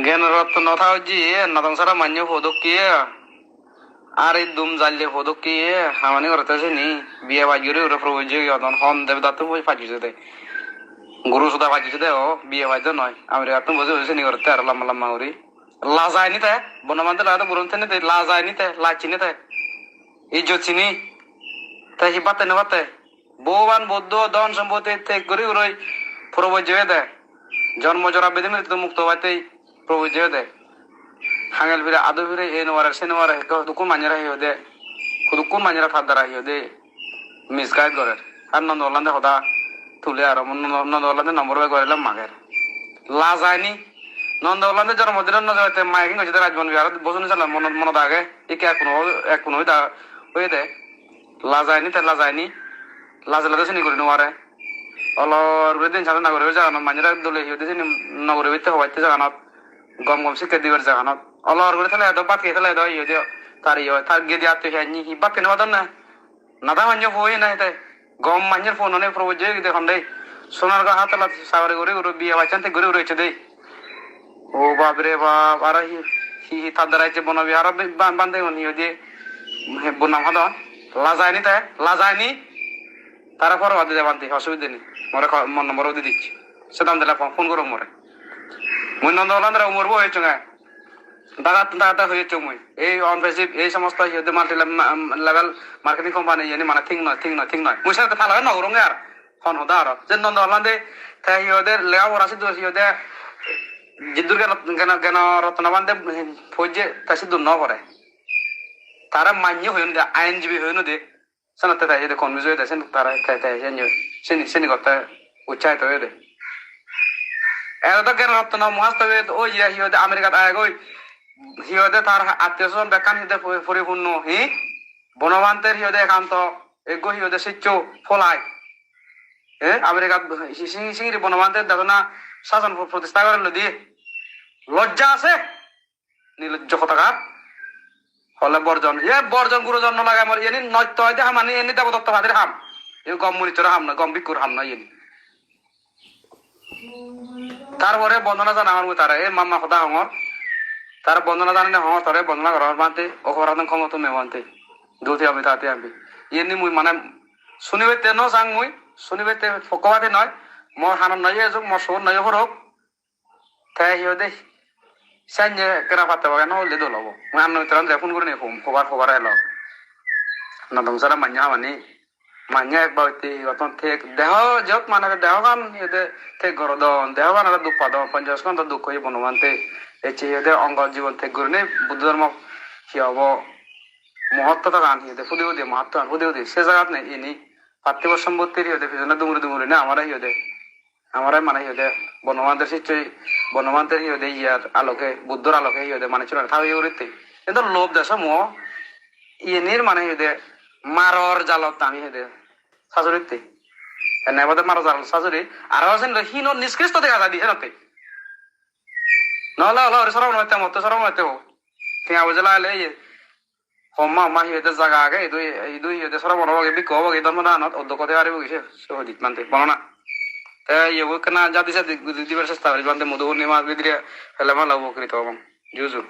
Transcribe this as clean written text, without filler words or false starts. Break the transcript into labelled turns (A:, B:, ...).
A: জ্ঞানরত্ন থাউজি নাদং সারা মান্য হদকিয়ে আর এই দুম জাল্লে হদকিয়ে হামানি করতেছে নি বিয়ে বাজিরে ওরা প্রয়োজন ইয়দন হম দেব দাতু বই ফাজিছে দে গুরু সুদা ফাজিছে দে ও বিয়ে বাজ নয় আমি রাত বসে হয়েছে নি করতে আর লাম্মা লাম্মা করি লাজায় নি তে বনমান্তে লাগাতে বুরন্তে নি তে লাজায় নি তে লাচি নি তে ইজ্জত চিনি তাই হিপাতে নেবাতে বৌবান বৌদ্ধ দন সম্পত্তি তে গরি উরই প্রয়োজন দে জন্ম জরা বেদে মৃত্যু মুক্ত হইতেই প্রয়োজন দে হাঙ্গেল ফিরে আদো ফিরে এ নোয়ারে সে নোয়ারে দুকুন মাঞ্জারা হিও দে খুদুকুন মাঞ্জারা ফাদারা হিও দে মিসগাইড করে আর নন্দ ওলান্দে হদা তুলে আর নন্দ ওলান্দে নম্বর বাই করিলাম মাগের লাজায়নি নন্দ ওলান্দে জন্মদিন নজরতে মাইকিং হয়েছে রাজবন বিহার বসুন চালাম মন দাগে একে এক কোনো হয়ে দে লাজায়নি তে লাজায়নি লাজে লাজে চিনি করি নোয়ারে অলর দিন সাথে নাগরিক জাগানো মাঞ্জারা দলে হিও দে নগরী হইতে হবাইতে জাগানত গম গম শিক্ষা দিবার জাগানত অলর করে তাহলে এত বাদ খেয়ে তাহলে এত ইয়ে দিও তার ইয়ে তার গিয়ে দিয়ে আত্মীয় হ্যাঁ হি বাদ কেন বাদন না নাদা মাঞ্জ হই না তাই গম মাঞ্জের ফোন অনেক প্রবোজ দেখুন দেই সোনার গা হাত সাগরে করে ওর বিয়ে বাচ্চান থেকে ঘুরে রয়েছে দেই ও বাবরে বাপ আর হি হি তার দ্বারাইছে বনবি আর বান্ধে নিয়ে দিয়ে বনাম হাদন লাজায়নি তাই লাজায়নি তারা পরে বাদে দেবান অসুবিধা নেই মরে মন নম্বরও দিয়ে দিচ্ছি সেদাম দিলা ফোন করো মরে মুই নন্দ ওলান্দরা মরবো হয়েছ গা দাদা হয়েছে মুই এই অনফেসিভ এই সমস্ত মাল্টি লেভেল মার্কেটিং কোম্পানি ইয়ে মানে ঠিক নয় মুই সাথে থালা হয় নগরঙ্গে আর ফোন হদা আর যে নন্দ ওলান্দে তাই ইহদের লেখা পড়া সিদ্ধ ইহদে জিদ্দুর জ্ঞান রত্নবান্ধে ফৌজে তা সিদ্ধ ন করে তারা মান্য হইন দে আইনজীবী হইন দে সানাতে তাই যদি কনভিজ হয়ে দেয় তারা তাই সেনি করতে উৎসাহিত হয়ে দেয় এত জ্ঞান রত্ন মহাস্ত ওই হিওদে আমেরিকাত আয় গই হিওদে তার আত্মীয় স্বজন বেকান হিদে পরিপূর্ণ হি বনবান্তের হিওদে একান্ত এগো হিওদে শিচ্ছ ফলাই আমেরিকাত সিঙ্গি বনবান্তের দেখো না শাসন প্রতিষ্ঠা করে দিয়ে লজ্জা আছে নির্লজ্জ কথাকার হলে বর্জন বর্জন গুরুজন লাগে আমার এনি নৈত্য হয় হাম আনি এনি দেবদত্ত ভাদের হাম এ গম মরিচর হাম না গম বিকুর হাম না এনি তারপরে বন্দনা জানা আমার তারা এ মাম্মা কথা হঙর তার বন্দনা জানে হঙর তরে বন্দনা ঘর বানতে অপরাধন ক্ষমতা মেওয়ান্তে দুটি আমি তাতে আমি এনি মুই মানে শুনিবে তে নাং মুই শুনিবে তে ফকবাতে নয় মোর হানন নয় এসুক মোর সৌর নয় হোক তাই হিও দে সাইনে কেনা পাতে পাবে না হলে দোলাবো মুই আন্ন তরন ফোন করে নি খবর এলো না দমসারা মান্য মানে মান্য একবার অতন ঠিক দেহ যত মানে দেহ গান এতে ঠিক গর দন দেহ গান দুঃখ পাদ 50 ঘন্টা দুঃখ হয়ে বনমানতে এচে এদের অঙ্গ জীবন থেকে ঘুরে বুদ্ধ ধর্ম কি হব মহত্বতা গান হিতে ফুদে উদে মহাত্ম ফুদে উদে সে জায়গা নেই ইনি পার্থিব সম্পত্তির হিতে পিছনে দুমুরি না আমারাই হিদে আমারাই মানে হিদে বনমানদের শিক্ষই বনমানদের হিদে ইয়ার আলোকে বুদ্ধর আলোকে হিদে মানে ছিল থাও ইউরিতে কিন্তু লোভ দেশ মো ইনির মানে হিদে মারর জালত আমি হেদে শাশুড়িতে নেবাদে মারো জাল শাশুড়ি আর আছেন হীন নিষ্কৃষ্ট দেখা যায় দিয়ে রাতে নহলে হলো সরম হইতে মত সরম হইতে ঠিক আছে লালে হম্মা মা হিতে জায়গা আগে দুই হিতে সরম হবগে বিক হবগে ধর্ম দানত অধ্যক্ষতে পারিব গেছে সহদিত মানতে বলো না তাই ইয়ে কেনা যা দিছে দিবার চেষ্টা করি বান্ধে মধুবর্ণী মাছ বিদ্রিয়া ফেলে মালা উপকৃত হব জুজু